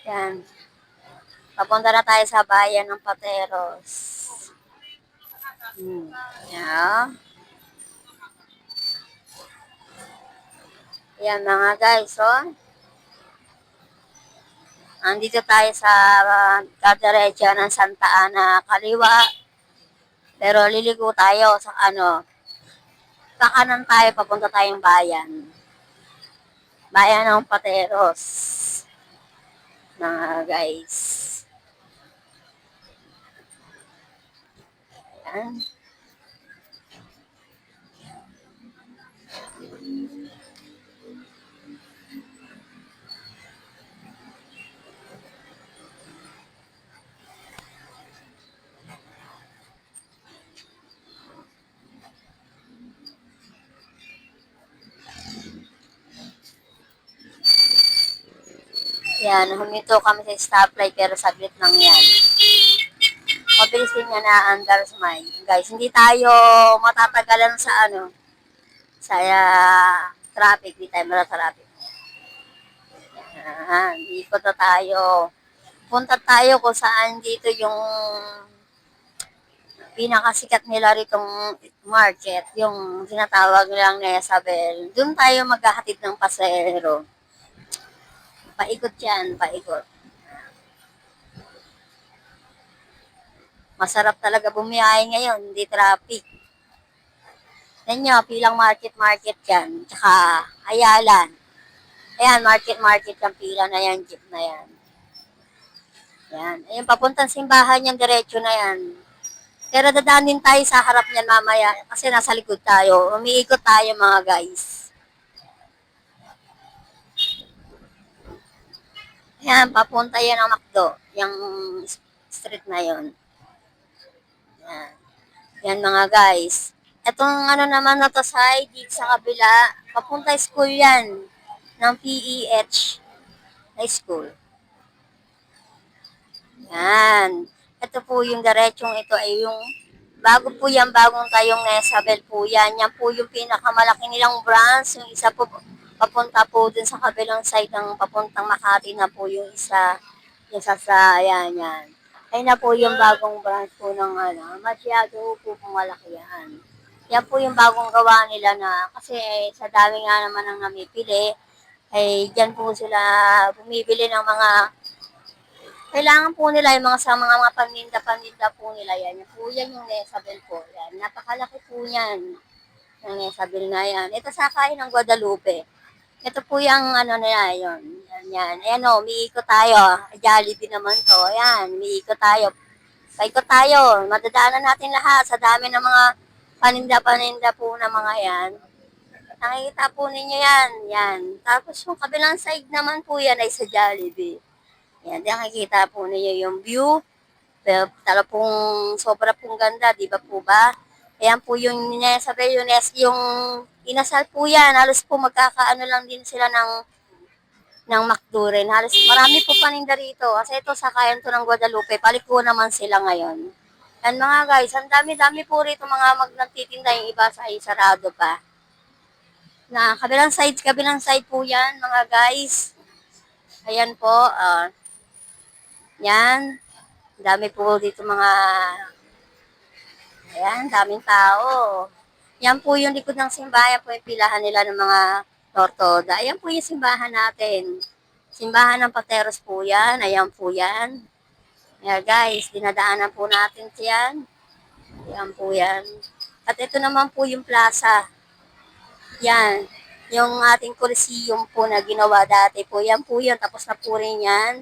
Yan. Papunta na tayo sa bayan ng Pateros. Yan. Yan mga guys, oh. Andito tayo sa Kadarecha ng Santa Ana, kaliwa. Pero liligo tayo sa sa kanan tayo, papunta tayong bayan. Bayan ng Pateros. Mga guys. Yan. Yan, huminto kami sa stoplight pero saglit lang yan. Mabilis din yan na under smile. Guys, hindi tayo matatagalan sa sa traffic. Hindi tayo traffic. Yan, ikot na tayo. Punta tayo kung saan dito yung pinakasikat nila ritong market, yung tinatawag nilang Nesabel. Doon tayo maghahatid ng pasahero. Paikot yan, paikot. Masarap talaga bumiyahe ngayon, hindi traffic. Yan nyo, pilang market yan. Tsaka Ayalan. Ayan, market yung pila na yan, jeep na yan. Yan. Ayan, papuntang simbahan yan, diretso na yan. Pero dadaan din tayo sa harap niyan mamaya kasi nasa likod tayo. Umiikot tayo mga guys. Yan, papunta yan ang McDo. Yung street na yon. Yan. Yan mga guys. Etong naman na to side, sa kabila, papunta school yan. Ng PEH na school. Yan. Ito po yung diretsong ito ay yung bago po yan, bagong tayong Nesabel po yan. Yan po yung pinakamalaki nilang branch. Yung isa po papunta po dun sa kabilang side ng papuntang Makati na po yung isa. Yung sa yan. Ay na po yung bagong branch po ng masyado po malaki yan. Yan po yung bagong gawa nila na kasi sa dami nga naman ang namipili ay dyan po sila bumibili ng mga kailangan po nila yung mga sa mga paninda po nila yan. Yan po yan yung Nesabel po. Yan. Napakalaki po yan. Yung Nesabel na yan. Ito sakay ng Guadalupe. Ito po yung na yun. Yan. Ayan o, umiikot tayo. Jollibee naman to. Ayan, umiikot tayo. Paikot tayo. Madadaanan natin lahat sa dami ng mga paninda po na mga yan. Nakikita po ninyo yan. Yan. Tapos yung kabilang side naman po yan ay sa Jollibee. Yan, nakikita po ninyo yung view. Pero pong sobra pong ganda, di ba po ba? Ayan po yung sabi yung inasal po yan. Halos po magkakaano lang din sila ng McDo rin. Halos marami po paninda rito. Kasi ito sa kayan to ng Guadalupe, paliko naman sila ngayon. Yan mga guys, ang dami-dami po rito mga nagtitinda, yung iba sa sarado pa. Na kabilang side po yan mga guys. Ayan po, yan. Dami po dito mga ayan, daming tao. Yan po yung likod ng simbahan po yung pilahan nila ng mga tortoda. Ayan po yung simbahan natin. Simbahan ng Pateros po yan. Ayan po yan. Ayan guys, dinadaanan po natin yan. Ayan po yan. At ito naman po yung plaza. Yan. Yung ating Coliseum po na ginawa dati po. Yan po yun. Tapos na po rin yan.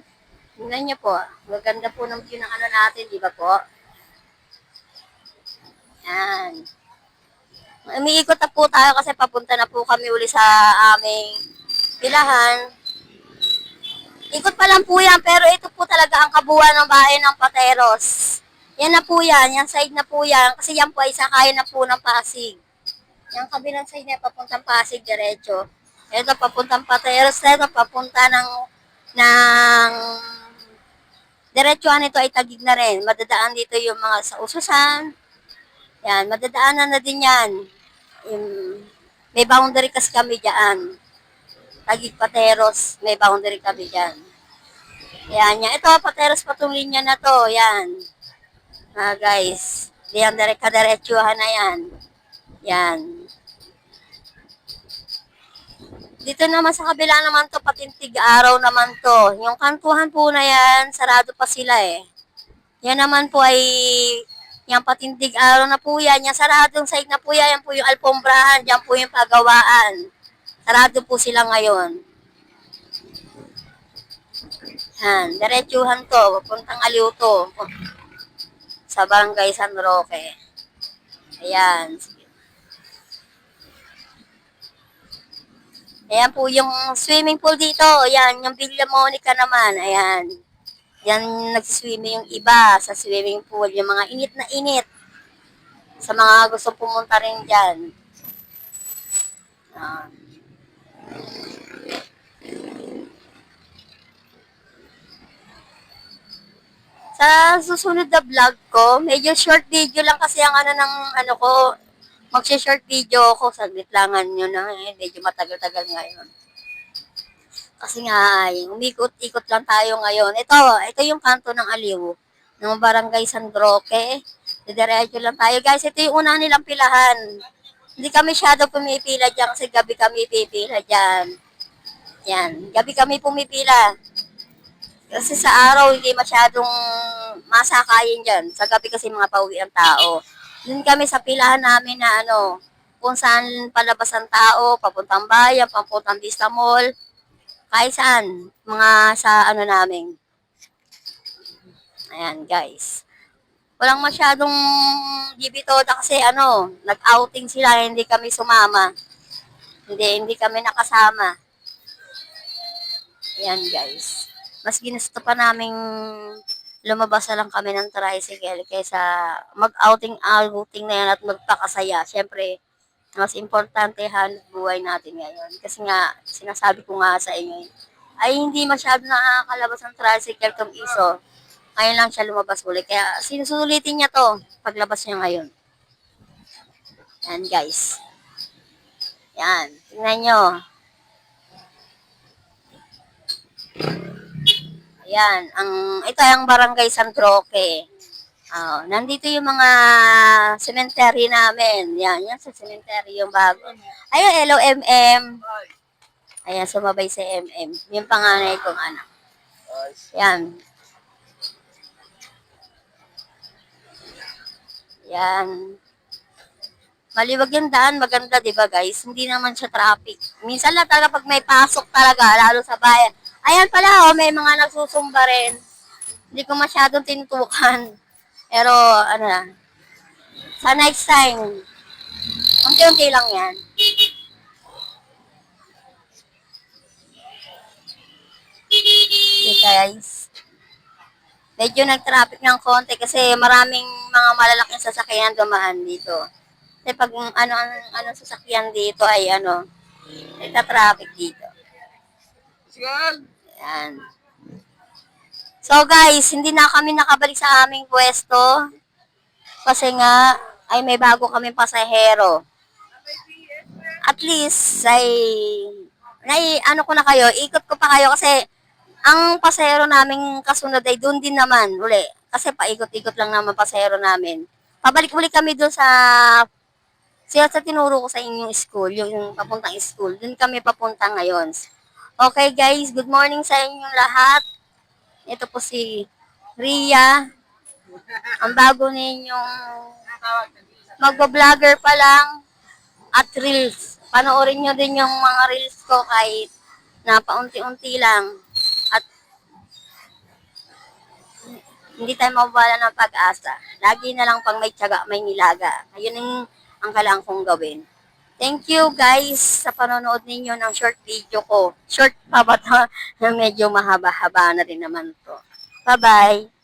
Tingnan niyo po. Maganda po ng view ng natin, di ba po? Yan. Umiikot na po tayo kasi papunta na po kami uli sa aming pilahan. Ikot pa lang po yan, pero ito po talaga ang kabuuan ng bahay ng Pateros. Yan na po yan, yan side na po yan, kasi yan po ay sakayan na po ng Pasig. Yung kabilang side na papuntang Pasig, diretso. Ito papuntang Pateros, ito papunta ng diretsuhan nito ay Tagig na rin. Madadaan dito yung mga sa Ususan. Yan, madadaanan na din yan. May boundary kasi kami dyan. Tagig Pateros, may boundary kami dyan. Yan, yan. Ito, pateros patong linya na to. Yan. Guys. Yan, kadiretsuhan na yan. Yan. Dito naman sa kabila naman to, patintig araw naman to. Yung kantuhan po na yan, sarado pa sila eh. Yan naman po ay, yung patindig araw na po yan, yung saradong side na po yan po yung alpombrahan, yan po yung pagawaan. Sarado po sila ngayon. Yan, diretsuhan to, puntang Aliw to, sa Barangay San Roque. Ayan. Ayan po yung swimming pool dito. Ayan, yung Villa Monica naman. Ayan. Yan nagsiswimming yung iba sa swimming pool. Yung mga init na init. Sa mga gusto pumunta rin dyan. Ah. Sa susunod na vlog ko, medyo short video lang kasi ang ano ko, magsha-short video ako, saglit langan nyo na medyo matagal-tagal ngayon. Kasi nga ay, umikot-ikot lang tayo ngayon. Ito yung kanto ng Aliw, ng Barangay San Roque. Didiretso lang tayo. Guys, ito yung una nilang pilahan. Hindi kami masyado pumipila dyan kasi gabi kami pipila dyan. Yan, gabi kami pumipila. Kasi sa araw, hindi masyadong masakayin dyan. Sa gabi kasi mga pauwi ang tao. Yun kami sa pilahan namin na kung saan palabas ang tao, papuntang bayan, papuntang Vista Mall, kahit saan, mga sa namin. Ayan, guys. Walang masyadong gibitoda kasi nag-outing sila, hindi kami sumama. Hindi kami nakasama. Ayan, guys. Mas ginusto pa naming lumabas na lang kami ng tricycle kaysa mag-outing na yan at magpakasaya. Siyempre, mas importante hanap buhay natin ngayon. Kasi nga, sinasabi ko nga sa inyo, ay hindi masyado nakakalabas ng tricycle tong iso. Ngayon lang siya lumabas ulit. Kaya sinusulitin niya to paglabas niya ngayon. Yan, guys. Yan. Tingnan nyo. Ayan, ito ang Barangay San Roque. Nandito yung mga cemetery namin. Yan sa cemetery yung bago. Ayun, LOMM. Ayan, sumabay si MM. Yung panganay kong anak. Yan. Yan. Maliwag yung daan, maganda, di ba guys? Hindi naman siya traffic. Minsan lang talaga pag may pasok talaga, lalo sa bayan. Ayan pala, may mga nagsusumba rin. Hindi ko masyadong tinutukan. Pero, sa next time, unti-unti lang yan. Okay guys. Medyo nag-traffic ng konti kasi maraming mga malalaking sasakyan dumaan dito. Kasi pag ano sasakyan dito ay nagta-traffic dito. Yan. So guys, hindi na kami nakabalik sa aming pwesto kasi nga ay may bago kami pasahero. At least ay ko na kayo, ikot ko pa kayo kasi ang pasahero naming kasunod ay doon din naman uli. Kasi paikot-ikot lang naman pasahero namin. Pabalik-balik kami doon sa tinuro ko sa inyong school, yung papuntang school. Doon kami papunta ngayon. Okay guys, good morning sa inyong lahat. Ito po si Ria. Ang bago ninyong magbo-vlogger pa lang at reels. Panoorin nyo din yung mga reels ko kahit na paunti-unti lang. At hindi tayo mawawala ng pag-asa. Lagi na lang pang may tiyaga, may nilaga. Ayun ang kailangan kong gawin. Thank you guys sa panonood ninyo ng short video ko. Short pa ba ito? Medyo mahaba-haba na rin naman to. Bye-bye!